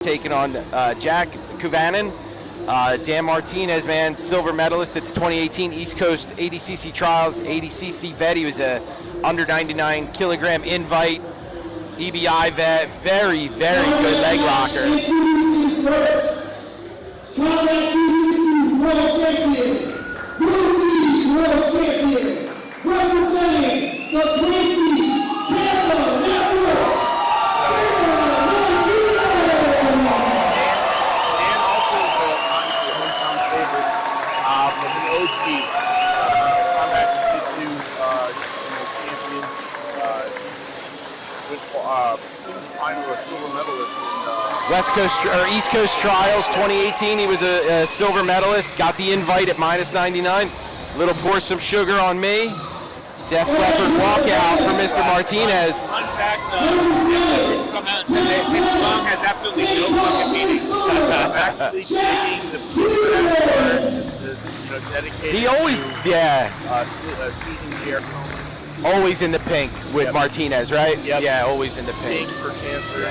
taking on Jack Kuivanen. Dan Martinez, man, silver medalist at the 2018 East Coast ADCC Trials, ADCC vet. He was a under 99 kilogram invite, EBI vet, very, very good leg locker. World champion, representing the Quincy Tampa Network. And also obviously hometown favorite of an OG combat jiu-jitsu champion. He was a final silver medalist in West Coast or East Coast Trials 2018. He was a silver medalist. Got the invite at -99. Little pour some sugar on me. Def Leppard walkout for Mr. Martinez. Fun fact, it's come out and said that this song has absolutely no fucking meaning. I'm actually taking the dedicated. He always, Susan Pierre. always in the pink with Martinez, right? Yep. Yeah, always in the pink. Pink for cancer.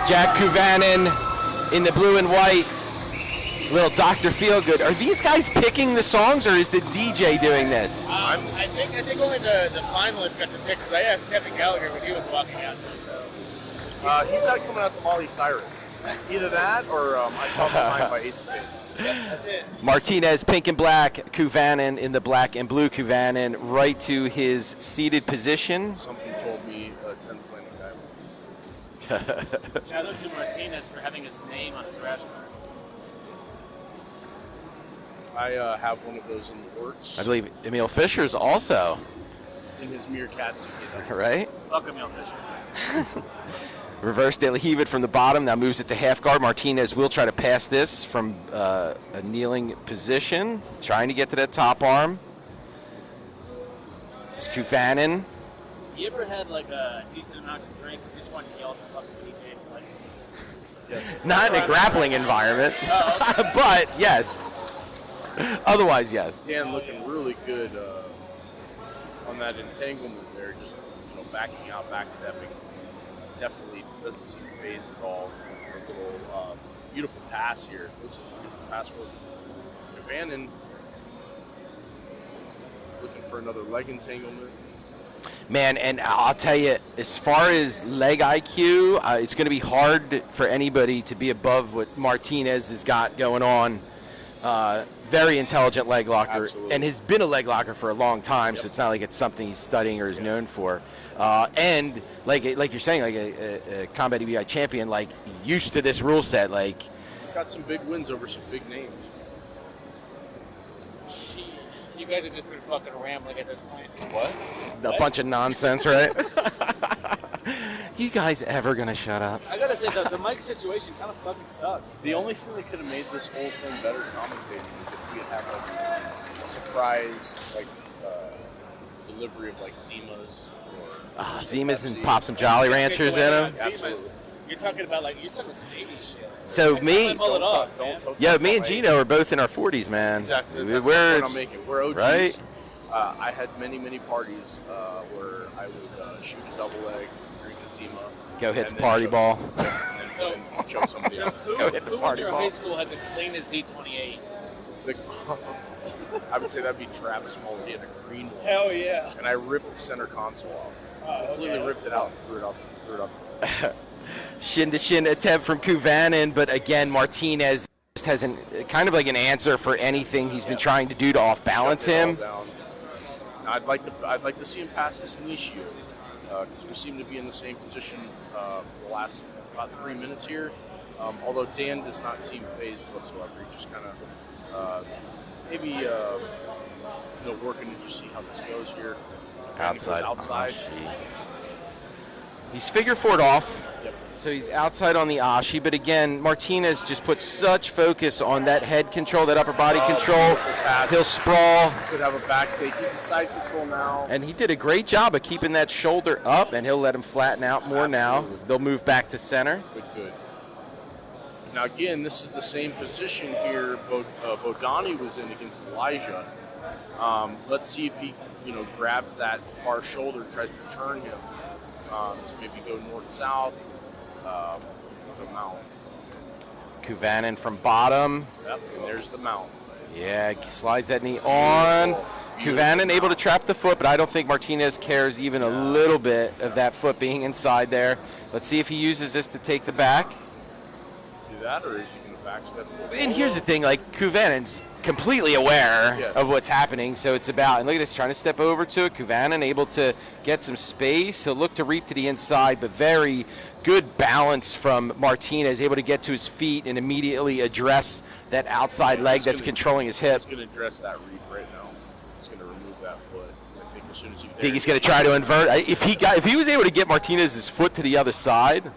Jack Kuivanen in the blue and white. Little Dr. Feelgood. Are these guys picking the songs, or is the DJ doing this? I think only the finalists got to pick, because I asked Kevin Gallagher when he was walking out there. So He's not coming out to Molly Cyrus. Either that, or I saw him signed by Ace of Base. that's it. Martinez, pink and black. Kuivanen in the black and blue. Kuivanen right to his seated position. Something told me 10 playing guy. Shout out to Martinez for having his name on his rash card. I have one of those in the works. I believe Emil Fisher's also, In his meerkat suit. right? Fuck Emil Fisher. Reverse De La Heave it from the bottom, now moves it to half guard. Martinez will try to pass this from a kneeling position, trying to get to that top arm. It's Kuivanen. You ever had like a decent amount to drink and just wanted to yell at the fucking DJ and play some music? Yes. Not in a grappling environment, Oh, okay. but yes. Otherwise, yes. Dan looking really good on that entanglement there, just backing out, backstepping. Definitely doesn't seem phased at all. For a little beautiful pass here. Looks like a beautiful pass for Kuivanen. Looking for another leg entanglement. Man, and I'll tell you, as far as leg IQ, it's going to be hard for anybody to be above what Martinez has got going on. Very intelligent leg locker, Absolutely. and has been a leg locker for a long time, so it's not like it's something he's studying or is known for. And like you're saying, like a combat EBI champion, like used to this rule set, like He's got some big wins over some big names. Shit. You guys have just been fucking rambling at this point. What? a bunch of nonsense, right? You guys ever gonna shut up? I gotta say, the mic situation kind of fucking sucks. The only thing that could have made this whole thing better commentating is if we had had like a surprise delivery of like Zimas or Zimas and Pepsi. pop some Jolly Ranchers in them. Absolutely. You're talking about you're talking some 80s shit. So I me, can't pull it off, man. yeah, me and Gino are both in our 40s, man. Exactly. We're That's the point I'm making. We're OGs. right? I had many parties where I would shoot a double leg, drink a Zima. Go hit and the then party choke- ball. and choke somebody So else. who Go hit the in party your ball. high school had the cleanest Z28? I would say that'd be Travis Muller. He had a green one. Hell yeah. And I ripped the center console off. Oh, Completely okay. ripped it out and threw it up. Shin to shin attempt from Kuivanen, but again, Martinez just has kind of like an answer for anything he's been trying to do to off balance Shut it all him. down. I'd like to see him pass this Nishio because we seem to be in the same position for the last about 3 minutes here. Although Dan does not seem phased whatsoever. He just kind of maybe working to just see how this goes here. Outside. Outside. Ashi. He's figure four'd off. Yep. So he's outside on the Ashi, but again, Martinez just put such focus on that head control, that upper body control. Beautiful pass. He'll sprawl, Could have a back take. He's in side control now. and he did a great job of keeping that shoulder up, and he'll let him flatten out more now. Absolutely. They'll move back to center. Good. Now again, this is the same position here Bodani was in against Elijah. Let's see if he, grabs that far shoulder, tries to turn him to maybe go north-south. mount. Kuivanen from bottom. Yep, and there's the mount. Yeah, slides that knee on. Kuivanen able to trap the foot, but I don't think Martinez cares even a little bit of that foot being inside there. Let's see if he uses this to take the back. Do that, or is he going to backstep? And here's the thing, like, Kuivanen's completely aware of what's happening, so it's about, and look at this, trying to step over to it. Kuivanen able to get some space. He'll look to reap to the inside, but very good balance from Martinez, able to get to his feet and immediately address that outside leg that's controlling his hip. He's going to address that reap right now. He's going to remove that foot. I think as soon as he Think he's going to try to invert. If he was able to get Martinez's foot to the other side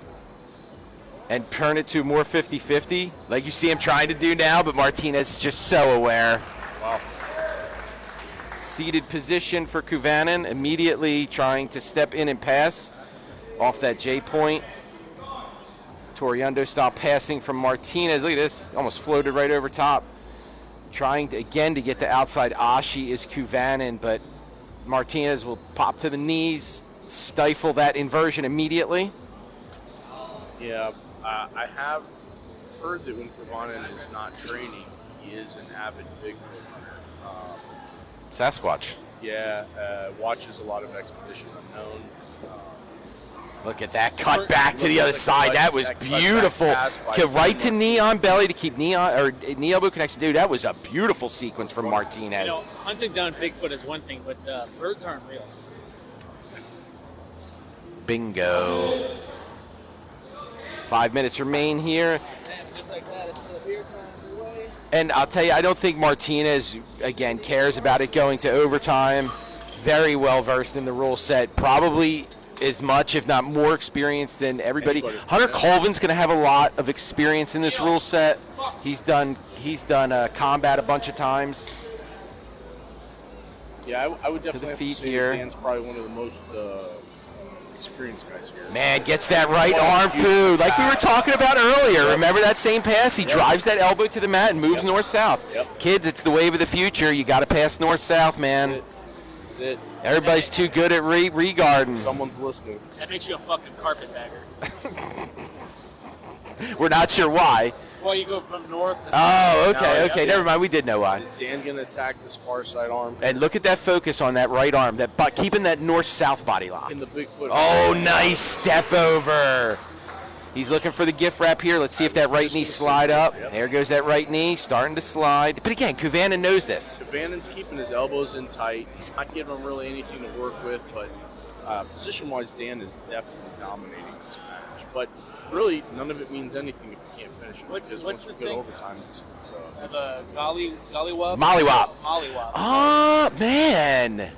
and turn it to more 50-50, like you see him trying to do now, but Martinez is just so aware. Wow. Seated position for Kuivanen, immediately trying to step in and pass off that J point. Toriundo style passing from Martinez. Look at this, almost floated right over top. Trying to, again, to get to outside Ashi is Kuivanen, but Martinez will pop to the knees, stifle that inversion immediately. Yeah, I have heard that when Kuivanen is not training, he is an avid Bigfoot hunter. Sasquatch. Yeah, watches a lot of Expedition Unknown. Look at that cut back to the other side. That was beautiful. Right to knee on belly to keep knee on or knee elbow connection. Dude, that was a beautiful sequence from Martinez. You know, hunting down Bigfoot is one thing, but birds aren't real. Bingo. 5 minutes remain here. And just like that, it's still beer time away. And I'll tell you, I don't think Martinez, again, cares about it going to overtime. Very well versed in the rule set. Probably as much, if not more experienced than everybody. Hunter Colvin's going to have a lot of experience in this rule set. He's done combat a bunch of times. Yeah, I would definitely the feet have to say here. Dan's probably one of the most experienced guys here. Man, gets that right arm too, like we were talking about earlier. Remember that same pass? He drives that elbow to the mat and moves north-south. Yep. Kids, it's the wave of the future. You got to pass north-south, man. That's it. Everybody's too good at regarding. Someone's listening. That makes you a fucking carpetbagger. We're not sure why. Well, you go from north to Oh, south. okay, No, okay. Never mind. We did know why. Is Dan going to attack this far side arm? And look at that focus on that right arm, keeping that north-south body lock. In the Bigfoot. Oh, nice step over. He's looking for the gift wrap here. Let's see if that right knee slide up. There goes that right knee, starting to slide. But again, Kuivanen knows this. Kuivanen's keeping his elbows in tight. He's not giving him really anything to work with, but position-wise, Dan is definitely dominating this match. But really, none of it means anything if you can't finish it. What's because the once you go to thing? overtime, it's The gollywop? Mollywop. Mollywop. Oh, man.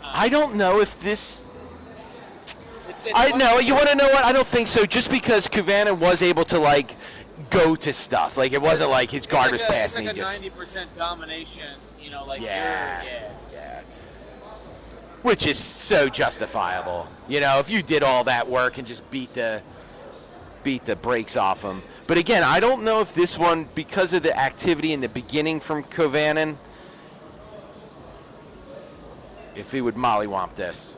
I don't know if this... No, you want to know what? I don't think so. Just because Kuivanen was able to, like, go to stuff. Like, it wasn't like his guard was passing. It's like a 90% domination, you know, like Yeah. yeah. Which is so justifiable. You know, if you did all that work and just beat the brakes off him. But again, I don't know if this one, because of the activity in the beginning from Kuivanen, if he would mollywomp this.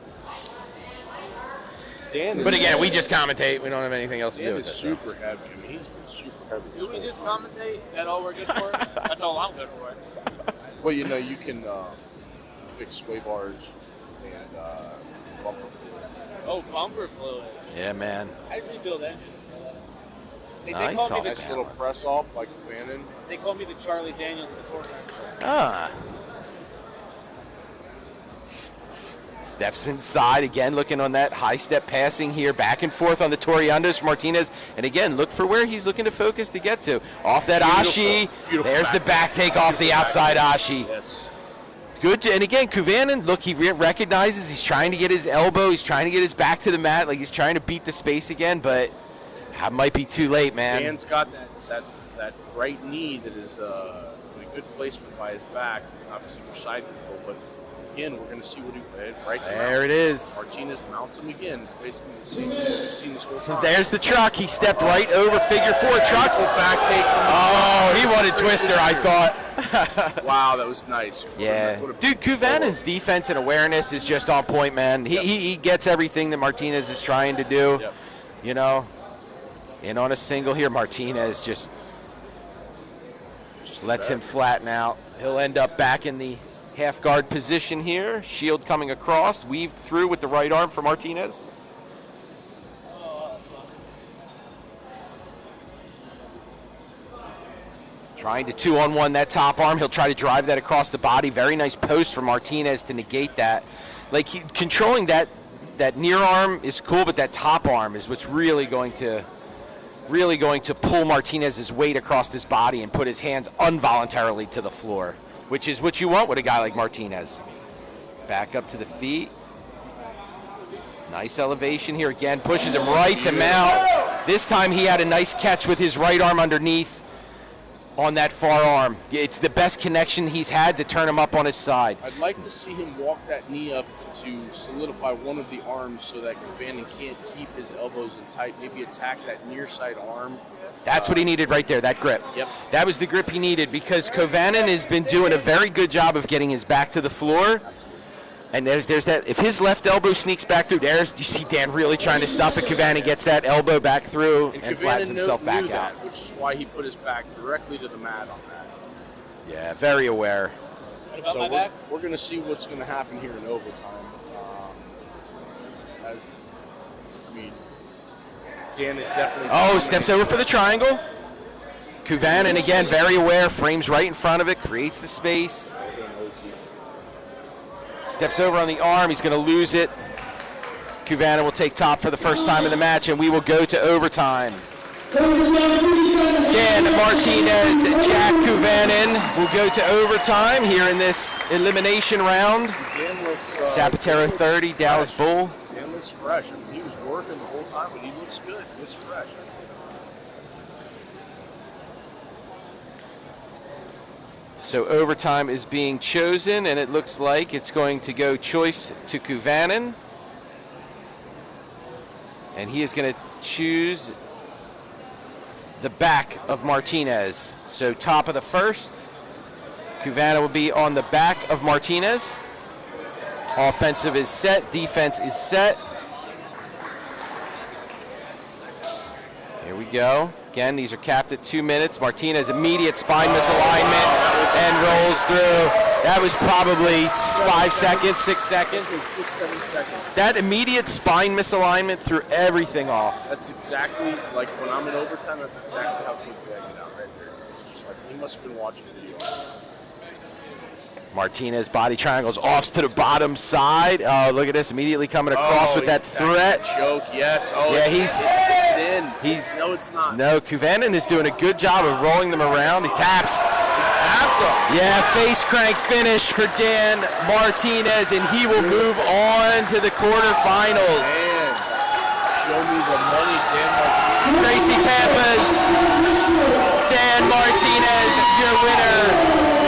But again, we just commentate. We don't have anything else to do Dan with is it. super heavy. I mean, he's been super heavy. Do we just commentate? Is that all we're good for? That's all I'm good for. Well, you know, you can fix sway bars and bumper fluid. Oh, bumper fluid. Yeah, man. I rebuild engines for that. They Nice call me off the Nice little press off like Kuivanen. They call me the Charlie Daniels of the torque wrench. Ah. Steps inside, again looking on that high step passing here, back and forth on the Toriundos for Martinez. And again, look for where he's looking to focus to get to. Off that Ashi. Beautiful There's the back take off the outside Ashi. Yes. Good. And again, Kuivanen, look, he recognizes he's trying to get his elbow. He's trying to get his back to the mat. Like he's trying to beat the space again, but that might be too late, man. Dan's got that right knee that is in a good placement by his back, obviously for side control, but again, we're going to see what he right to There it is. Martinez mounts him again. It's basically the same thing we've seen this whole time. There's the truck. He stepped right over figure four. Trucks. Back take. Oh, he wanted Twister, I thought. Wow, that was nice. Yeah. What a Dude, Kuivanen's defense and awareness is just on point, man. He gets everything that Martinez is trying to do. Yep. You know? In on a single here. Martinez just lets him flatten out. He'll end up back in the half guard position here. Shield coming across, weaved through with the right arm for Martinez. Trying to 2-on-1 that top arm. He'll try to drive that across the body. Very nice post for Martinez to negate that. Like, controlling that near arm is cool, but that top arm is what's really going to pull Martinez's weight across his body and put his hands involuntarily to the floor, which is what you want with a guy like Martinez. Back up to the feet. Nice elevation here again. Pushes him right to mount. This time he had a nice catch with his right arm underneath on that far arm. It's the best connection he's had to turn him up on his side. I'd like to see him walk that knee up to solidify one of the arms so that Kuivanen can't keep his elbows in tight. Maybe attack that near side arm. That's what he needed right there, that grip. Yep. That was the grip he needed, because Kuivanen has been doing a very good job of getting his back to the floor. And there's that. If his left elbow sneaks back through, you see Dan really trying to stuff it. Kuivanen gets that elbow back through and flattens himself back knew out. that, which is why he put his back directly to the mat on that. Yeah, very aware. What about So my back? we're going to see what's going to happen here in overtime. Dan is definitely. Oh, steps over for the triangle. Kuivanen again, very aware, frames right in front of it, creates the space. Steps over on the arm, he's going to lose it. Kuivanen will take top for the first time in the match, and we will go to overtime. Dan Martinez, Jack Kuivanen will go to overtime here in this elimination round. Dan looks, Sapateiro 30, Dallas Bull. Dan looks fresh. I mean, he was working the whole time, but he looks good. He looks fresh. So overtime is being chosen, and it looks like it's going to go choice to Kuivanen. And he is going to choose the back of Martinez. So top of the first, Kuivanen will be on the back of Martinez. Offensive is set, defense is set. Here we go. Again, these are capped at 2 minutes. Martinez, immediate spine misalignment and rolls through. That was probably 5 seconds, 6 seconds. 6, 7 seconds. That immediate spine misalignment threw everything off. That's exactly like when I'm in overtime. That's exactly how quickly I get out right there. It's just like he must have been watching the video. Martinez body triangles off to the bottom side. Oh, look at this! Immediately coming across with that threat. Choke, yes. Oh, Yeah, it's in. No, it's not. No, Kuivanen is doing a good job of rolling them around. He taps. Tapped him. Yeah, face crank finish for Dan Martinez, and he will move on to the quarterfinals. Man, show me the money, Dan Martinez. Gracie Tampa's Dan Martinez, your winner.